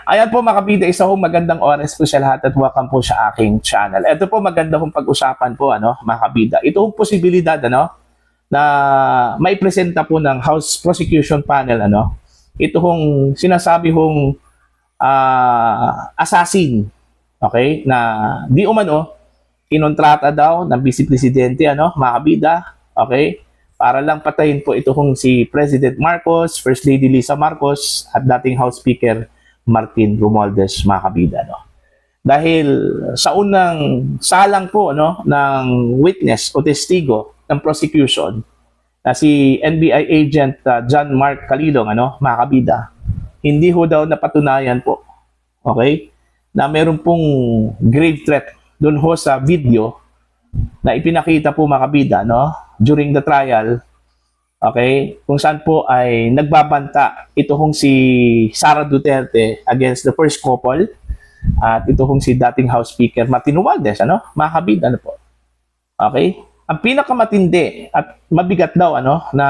Ayan po mga kabida, isa hong magandang oras po sa lahat at welcome po sa aking channel. Ito po maganda hong pag-usapan po mga kabida. Ito hong posibilidad na may presenta po ng House Prosecution Panel ito hong sinasabi hong assassin, okay, na di umano kinontrata daw ng Vice Presidente mga kabida, okay, para lang patayin po ito hong si President Marcos, First Lady Lisa Marcos at dating House Speaker Martin Romualdez, mga kabida. Dahil sa unang salang po ng witness o testigo ng prosecution na si NBI agent John Mark Calilong, mga kabida, hindi ho daw napatunayan po, okay, na meron pong grave threat doon ho sa video na ipinakita po mga kabida during the trial, okay, kung saan po ay nagbabanta ito hong si Sara Duterte against the first couple at ito hong si dating House Speaker Martin Romualdez, mga kabida po. Okay? Ang pinakamatindi at mabigat daw na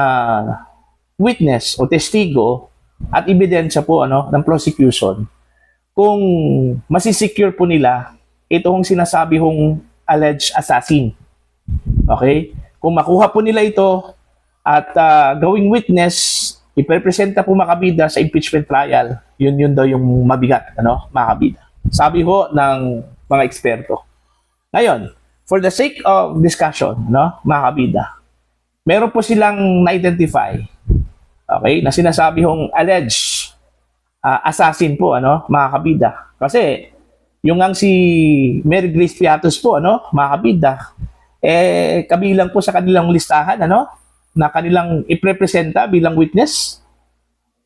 witness o testigo at ebidensya po ng prosecution kung masisecure po nila ito hong sinasabi hong alleged assassin. Okay? Kung makuha po nila ito at gawing witness, iprepresenta po mga kabida sa impeachment trial, yun daw yung mabigat, mga kabida. Sabi ho ng mga eksperto. Ngayon, for the sake of discussion, mga kabida, meron po silang na-identify, okay, na sinasabi hong alleged assassin po, mga kabida. Kasi, yung ang si Mary Grace Piatos po, mga kabida, kabilang po sa kanilang listahan, na kanilang iprepresenta bilang witness.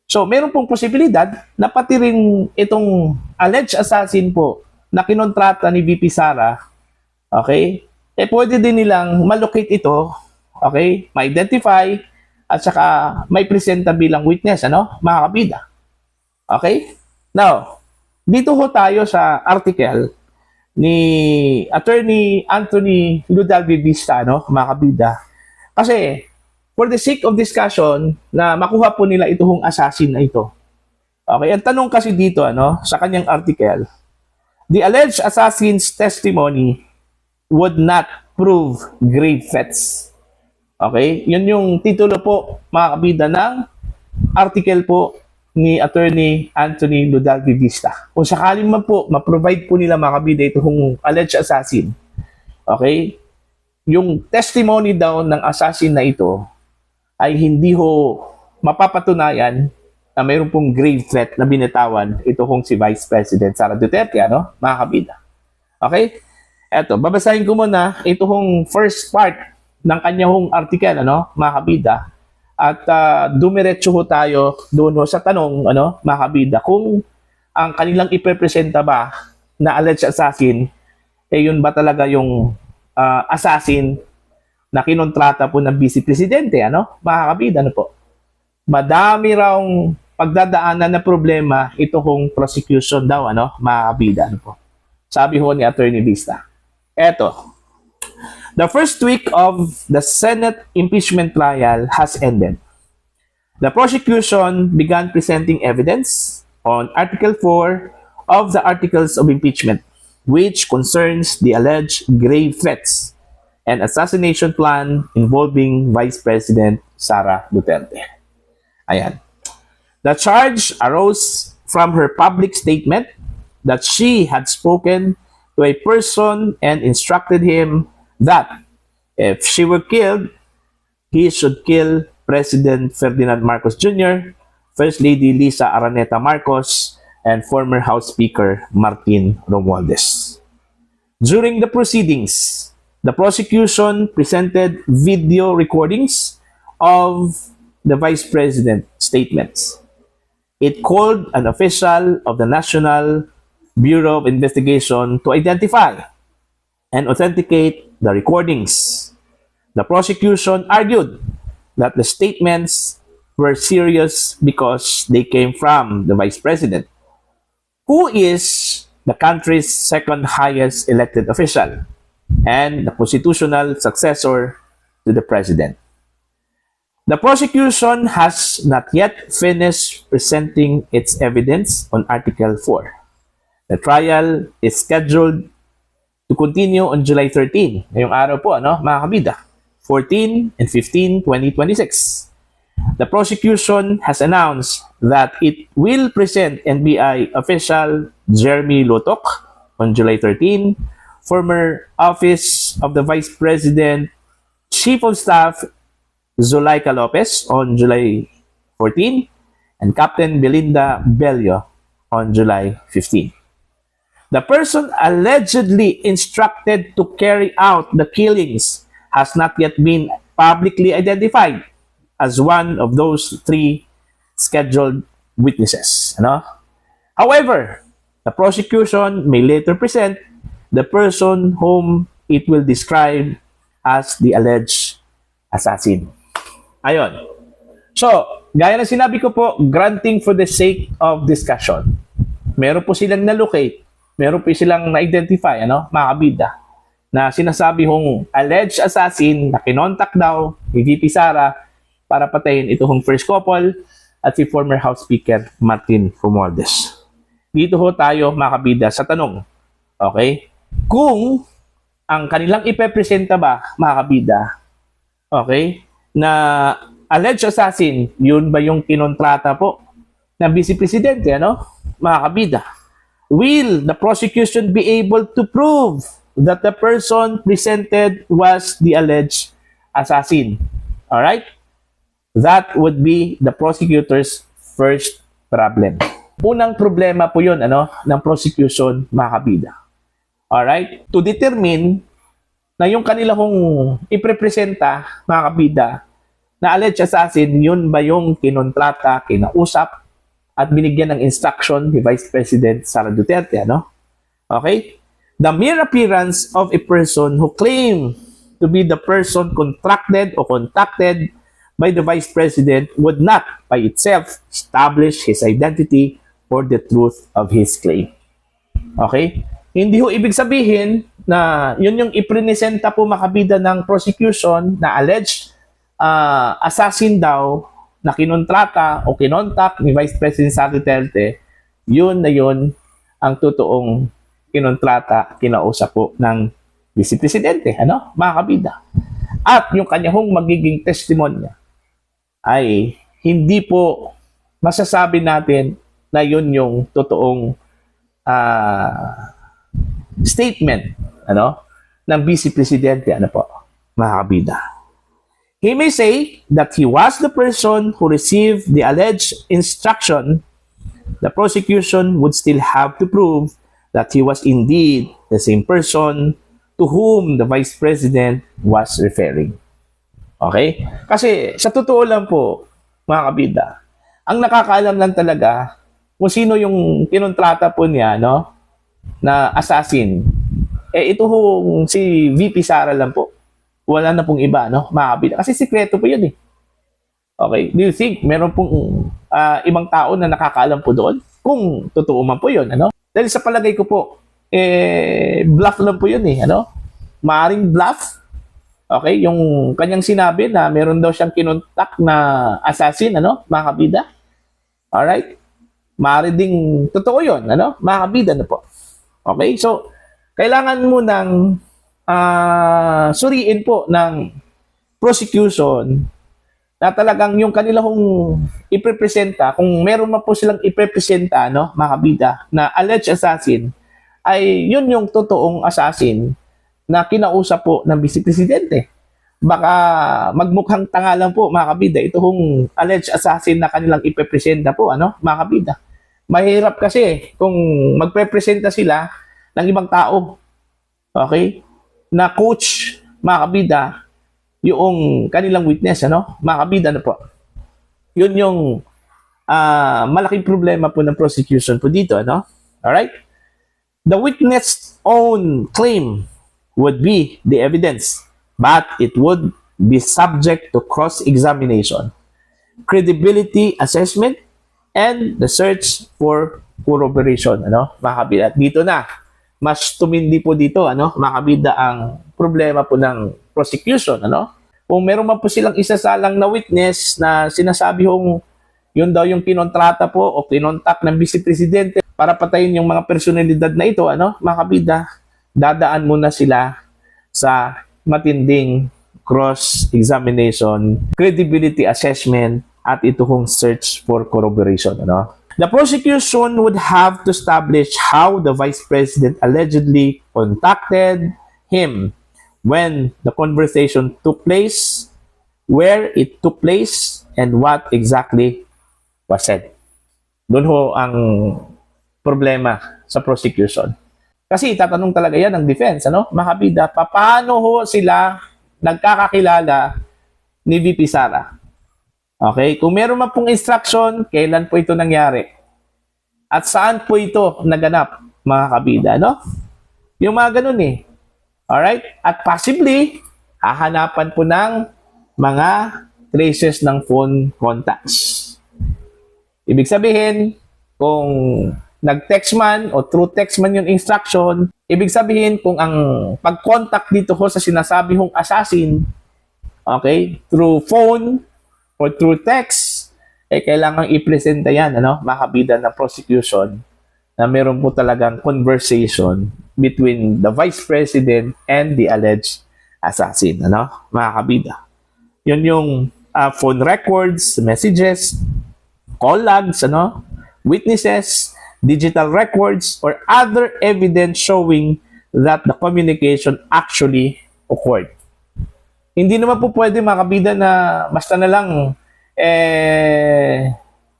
So, meron pong posibilidad na pati rin itong alleged assassin po na kinontrata ni VP Sara, okay, pwede din nilang malocate ito, okay, ma-identify, at saka may presenta bilang witness, mga kabida. Okay? Now, dito ho tayo sa article ni Attorney Anthony Ludalvi Vista, mga kabida. Kasi, for the sake of discussion, na makuha po nila itong assassin na ito. Okay, ang tanong kasi dito, sa kanyang article, the alleged assassin's testimony would not prove grave threats. Okay, yun yung titulo po, mga kabida, ng article po ni Attorney Anthony Ludalvi Vista. Kung sakaling man po, ma-provide po nila mga kabida itong alleged assassin, okay, yung testimony daw ng assassin na ito ay hindi ho mapapatunayan na mayroon pong grave threat na binitawan ito kung si Vice President Sara Duterte, mga kabida. Okay? Eto, babasahin ko muna ito hong first part ng kanyang article, mga kabida. At dumiretso ho tayo doon ho sa tanong, mga kabida, kung ang kanilang ipepresenta ba na alleged assassin, yun ba talaga yung assassin na kinontrata po ng Vice Presidente, mga kabida, po. Madami raw pagdadaanan na problema ito kung prosecution daw, mga kabida, po. Sabi ho ni Attorney Vista. Eto, the first week of the Senate impeachment trial has ended. The prosecution began presenting evidence on Article 4 of the Articles of Impeachment, which concerns the alleged grave threats and assassination plan involving Vice President Sara Duterte. Ayan. The charge arose from her public statement that she had spoken to a person and instructed him that if she were killed, he should kill President Ferdinand Marcos Jr., First Lady Lisa Araneta Marcos, and former House Speaker Martin Romualdez. During the proceedings, the prosecution presented video recordings of the Vice President's statements. It called an official of the National Bureau of Investigation to identify and authenticate the recordings. The prosecution argued that the statements were serious because they came from the Vice President, who is the country's second highest elected official and the constitutional successor to the President. The prosecution has not yet finished presenting its evidence on Article 4. The trial is scheduled to continue on July 13. Ngayong araw po, mga kabida. 14 and 15, 2026. The prosecution has announced that it will present NBI official Jeremy Lotok on July 13, former Office of the Vice President, Chief of Staff Zulaika Lopez on July 14, and Captain Belinda Bello on July 15. The person allegedly instructed to carry out the killings has not yet been publicly identified as one of those three scheduled witnesses. However, the prosecution may later present the person whom it will describe as the alleged assassin. Ayon. So, gaya ng sinabi ko po, granting for the sake of discussion. Meron po silang na-locate, meron po silang na-identify, mga kabida, na sinasabi hong alleged assassin na kinontak daw ni VP Sara para patayin itong first couple at si former House Speaker Martin Romualdez. Dito ho tayo, mga kabida, sa tanong. Okay? Kung ang kanilang ipepresenta ba, mga kabida, okay, na alleged assassin, yun ba yung kinontrata po ng Vice Presidente, mga kabida? Will the prosecution be able to prove that the person presented was the alleged assassin? Alright? That would be the prosecutor's first problem. Unang problema po yun, ng prosecution, mga kabida. Alright? To determine na yung kanila hong iprepresenta, mga kabida, na alleged assassin, yun ba yung kinontrata, kinausap, at binigyan ng instruction ni Vice President Sara Duterte, Okay? The mere appearance of a person who claimed to be the person contracted or contacted by the Vice President would not, by itself, establish his identity or the truth of his claim. Okay? Hindi ho ibig sabihin na yun yung iprinesenta po makabida ng prosecution na alleged assassin daw na kinontrata o kinontak ni Vice President Sara Duterte, yun na yun ang totoong kinontrata, kinausap po ng Vice Presidente, mga kabida. At yung kanyang magiging testimonya ay hindi po masasabi natin na yun yung totoong statement ng Vice Presidente, mga kabida. He may say that he was the person who received the alleged instruction. The prosecution would still have to prove that he was indeed the same person to whom the Vice President was referring. Okay? Kasi sa totoo lang po, mga kabida, ang nakakaalam lang talaga kung sino yung kinontrata po niya, na assassin, ito hong si VP Sara lang po. Wala na pong iba, mga kabida. Kasi sikreto po yun eh. Okay? Do you think meron pong ibang tao na nakakaalam po doon? Kung totoo man po yun, Dahil sa palagay ko po, bluff lang po yun eh, Maaring bluff. Okay? Yung kanyang sinabi na meron daw siyang kinontak na assassin, mga kabida. Alright? Maaari ding totoo yun, mga kabida na po. Okay? So, kailangan mo ng suriin po ng prosecution na talagang yung kanila kung iprepresenta, kung meron man po silang iprepresenta, mga kabida, na alleged assassin, ay yun yung totoong assassin na kinausap po ng Vice Presidente. Baka magmukhang tanga lang po, mga kabida, ito kung alleged assassin na kanilang iprepresenta po, mga kabida. Mahirap kasi kung magprepresenta sila ng ibang tao, okay, na coach, mga kabida, yung kanilang witness, mga kabida na po. Yun yung malaking problema po ng prosecution po dito, Alright? The witness' own claim would be the evidence, but it would be subject to cross-examination, credibility assessment, and the search for corroboration, mga kabida. Dito na, mas tumindi po dito, mga kabida, ang problema po ng prosecution, kung meron man po silang isasalang na witness na sinasabi hong yun daw yung kinontrata po o kinontak ng Vice Presidente para patayin yung mga personalidad na ito, mga kabida, dadaan muna sila sa matinding cross-examination, credibility assessment, at ito hong search for corroboration. The prosecution would have to establish how the Vice President allegedly contacted him, when the conversation took place, where it took place, and what exactly was said. Doon ho ang problema sa prosecution. Kasi itatanong talaga yan ng defense, mga kabida, paano ho sila nagkakakilala ni VP Sara? Okay? Kung meron man pong instruction, kailan po ito nangyari? At saan po ito naganap, mga kabida, Yung mga ganun eh. Alright? At possibly, hahanapan po ng mga traces ng phone contacts. Ibig sabihin, kung nag-text man o through text man yung instruction, ibig sabihin kung ang pag-contact dito ho sa sinasabi hong assassin, okay, through phone or through text, kailangan i-presenta yan, makabida ng prosecution na meron po talagang conversation between the Vice President and the alleged assassin, mga kabida. Yun yung phone records, messages, call logs, witnesses, digital records, or other evidence showing that the communication actually occurred. Hindi naman po pwede, mga kabida, na basta na lang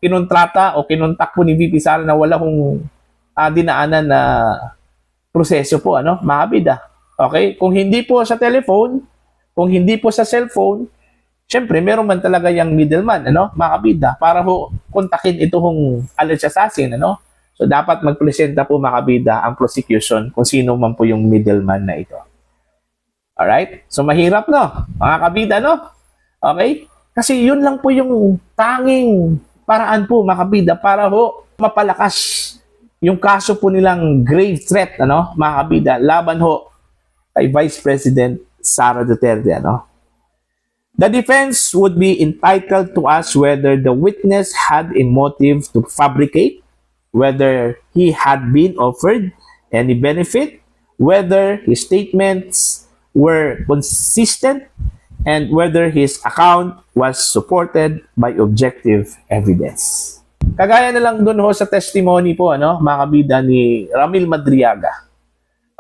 kinontrata o kinontak po ni VP Sara na wala kong dinaanan na proseso po, mga kabida. Okay? Kung hindi po sa telephone, kung hindi po sa cellphone, syempre, meron man talaga yung middleman, mga kabida, para ho kontakin ito hong alleged assassin, So, dapat magpresenta po, mga kabida, ang prosecution kung sino man po yung middleman na ito. Alright? So, mahirap, mga kabida, Okay? Kasi yun lang po yung tanging paraan po, mga kabida, para ho mapalakas yung kaso po nilang grave threat, mga kabida, laban ho kay Vice President Sara Duterte, The defense would be entitled to ask whether the witness had a motive to fabricate, whether he had been offered any benefit, whether his statements were consistent, and whether his account was supported by objective evidence. Kagaya na lang dun ho sa testimony po, mga kabida, ni Ramil Madriaga.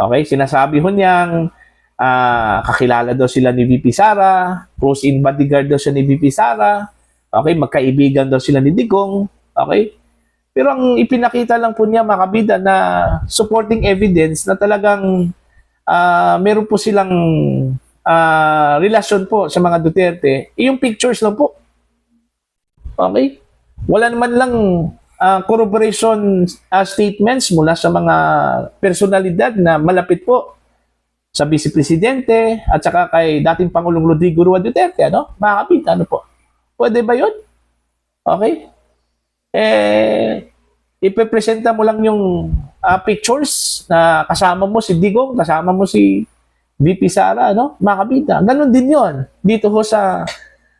Okay, sinasabi ho niyang kakilala daw sila ni VP Sara, close-in bodyguard daw siya ni VP Sara, okay, magkaibigan daw sila ni Digong, okay? Pero ang ipinakita lang po niya, mga kabida, na supporting evidence na talagang meron po silang relasyon po sa mga Duterte, yung pictures lang po. Okay? Wala naman lang corroboration statements mula sa mga personalidad na malapit po sa Vice Presidente at saka kay dating Pangulong Rodrigo Roa Duterte, mga kabida, po? Pwede ba yun? Okay? Ipepresenta mo lang yung pictures na kasama mo si Digong, kasama mo si VP Sara, mga kabida. Ganon din yon dito ho sa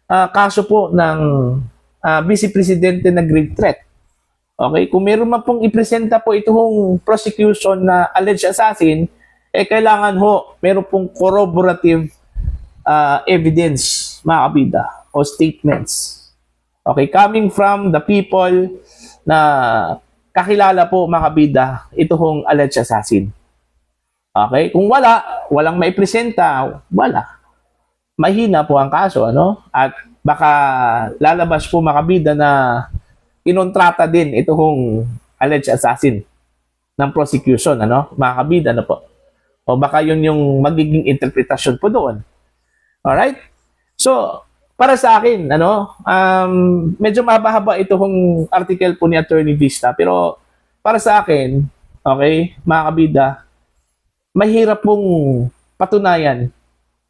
kaso po ng Vice Presidente na grave threat. Okay? Kung meron man pong ipresenta po itong prosecution na alleged assassin, kailangan ho meron pong corroborative evidence, mga kabida, o statements. Okay? Coming from the people na kakilala po, mga kabida, itong alleged assassin. Okay? Kung walang maipresenta, wala. Mahina po ang kaso, At baka lalabas po, mga kabida, na inontrata din itong alleged assassin ng prosecution, mga kabida, po. O baka yun yung magiging interpretasyon po doon. Alright? So, para sa akin, medyo mahaba-haba itong article po ni Attorney Vista, pero para sa akin, okay, mga kabida, mahirap pong patunayan,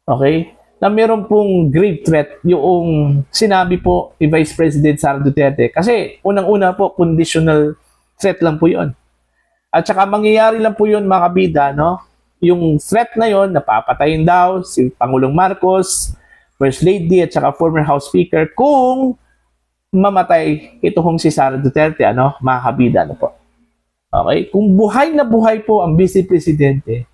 okay, na meron pong grave threat yung sinabi po ni Vice President Sara Duterte. Kasi unang-una po, conditional threat lang po yun. At saka mangyayari lang po yun, mga kabida, yung threat na yun, napapatayin daw si Pangulong Marcos, First Lady at saka former House Speaker kung mamatay ito kung si Sara Duterte, ano, mga kabida, ano po. Okay? Kung buhay na buhay po ang Vice Presidente,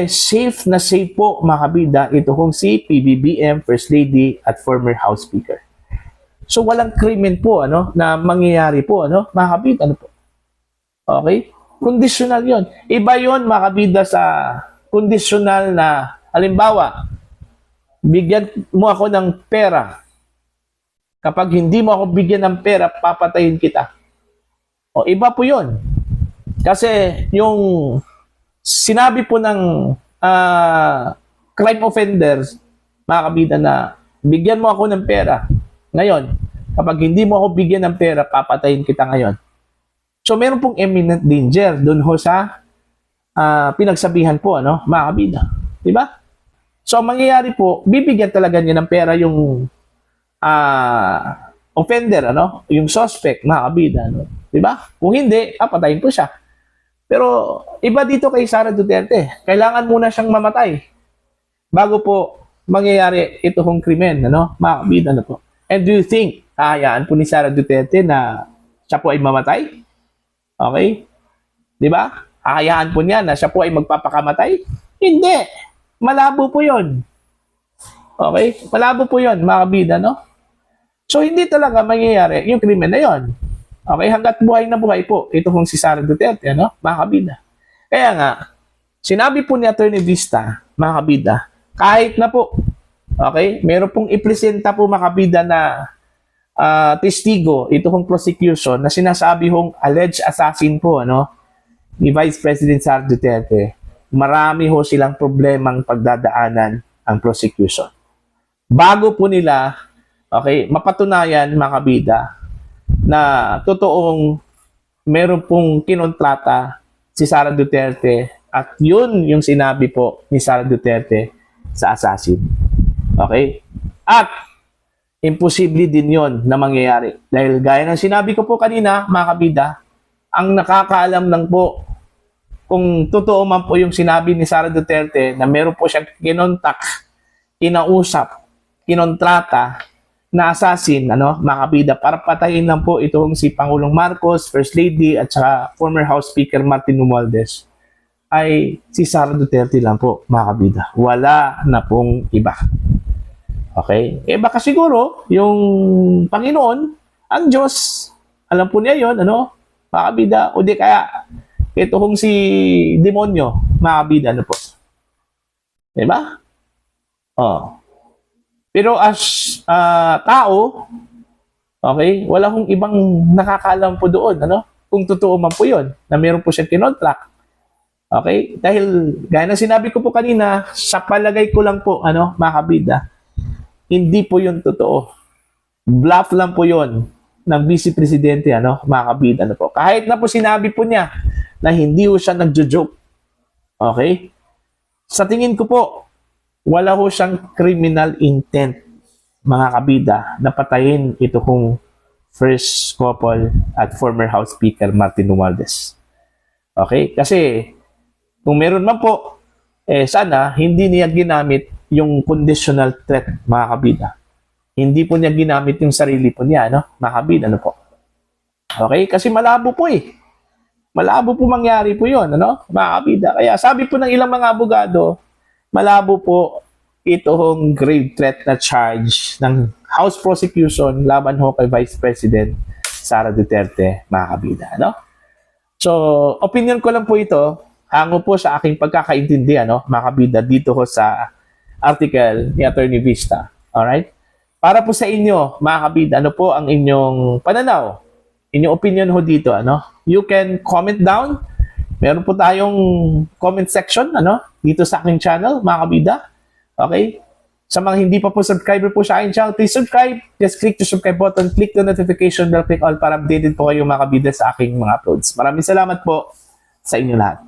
safe na safe po, mga kabida, ito kung si PBBM, First Lady at former House Speaker. So walang krimen po, ano, na mangyayari po, ano, mga kabida, ano po. Okay? Conditional yon. Iba yon, mga kabida, sa conditional na, halimbawa, bigyan mo ako ng pera. Kapag hindi mo ako bigyan ng pera, papatayin kita. O, iba po yon. Kasi yung sinabi po ng crime offenders, mga kabida, na bigyan mo ako ng pera ngayon. Kapag hindi mo ako bigyan ng pera, papatayin kita ngayon. So, meron pong imminent danger doon ho sa pinagsabihan po, ano, mga kabida. Diba? So, ang mangyayari po, bibigyan talaga niya ng pera yung offender, ano, yung suspect, mga kabida. Ano? Diba? Kung hindi, patayin po siya. Pero, iba dito kay Sara Duterte. Kailangan muna siyang mamatay bago po mangyayari ito kong krimen, ano, mga kabida, ano po. And do you think, hayaan po ni Sara Duterte na siya po ay mamatay? Okay? Di ba? Hayaan po niya na siya po ay magpapakamatay? Hindi. Malabo po yun. Okay? Malabo po yun, mga kabida, no? So, hindi talaga mangyayari yung krimen na yun. Okay? Hanggat buhay na buhay po, ito kung si Sara Duterte, no? Mga kabida. Kaya nga, sinabi po ni Attorney Vista, mga kabida, kahit na po, okay, meron pong ipresenta po, mga kabida, na testigo, ito kong prosecution, na sinasabi hong alleged assassin po, ano, ni Vice President Sara Duterte, marami ho silang problemang pagdadaanan ang prosecution. Bago po nila, okay, mapatunayan, mga kabida, na totoong meron pong kinontrata si Sara Duterte at yun yung sinabi po ni Sara Duterte sa assassin. Okay? At imposible din yon na mangyayari. Dahil gaya ng sinabi ko po kanina, mga kabida, ang nakakaalam lang po kung totoo man po yung sinabi ni Sara Duterte na meron po siyang kinontak, kinausap, kinontrata na assassin, ano, mga kabida, para patayin lang po itong si Pangulong Marcos, First Lady, at saka former House Speaker Martin Romualdez, ay si Sara Duterte lang po, mga kabida. Wala na pong iba. Okay? Baka siguro, yung Panginoon, ang Diyos, alam po niya yon, ano, mga kabida, o di kaya, ito kung si demonyo, mga kabida, ano po. Diba? Oh. Pero as tao, okay, wala kong ibang nakakaalam po doon, ano, kung totoo man po yun, na meron po siyang kinontract. Okay? Dahil, gaya na sinabi ko po kanina, sa palagay ko lang po, ano, mga kabida, hindi po yun totoo. Bluff lang po yun ng Vice Presidente, ano, mga kabida, ano po. Kahit na po sinabi po niya na hindi po siya nagjo-joke. Okay? Sa tingin ko po, wala po siyang criminal intent, mga kabida, na patayin ito kong first couple at former House Speaker Martin Romualdez. Okay? Kasi, kung meron man po, sana hindi niya ginamit yung conditional threat, mga kabida. Hindi po niya ginamit yung sarili po niya, no? Mga kabida, ano po. Okay? Kasi malabo po eh. Malabo po mangyari po yun, ano? Mga kabida. Kaya sabi po ng ilang mga abogado, malabo po itong grave threat na charge ng House prosecution laban ho kay Vice President Sara Duterte, mga kabida, no? So, opinion ko lang po ito, hango po sa aking pagkakaintindi, ano, mga kabida, dito ho sa article ni Attorney Vista. Alright? Para po sa inyo, mga kabida, ano po ang inyong pananaw? Inyong opinion ho dito, ano? You can comment down. Meron po tayong comment section, ano? Dito sa aking channel, mga kabida. Okay? Sa mga hindi pa po subscriber po sa aking channel, please subscribe. Just click the subscribe button, click the notification bell, click all para updated po kayo, mga kabida, sa aking mga uploads. Maraming salamat po sa inyo lahat.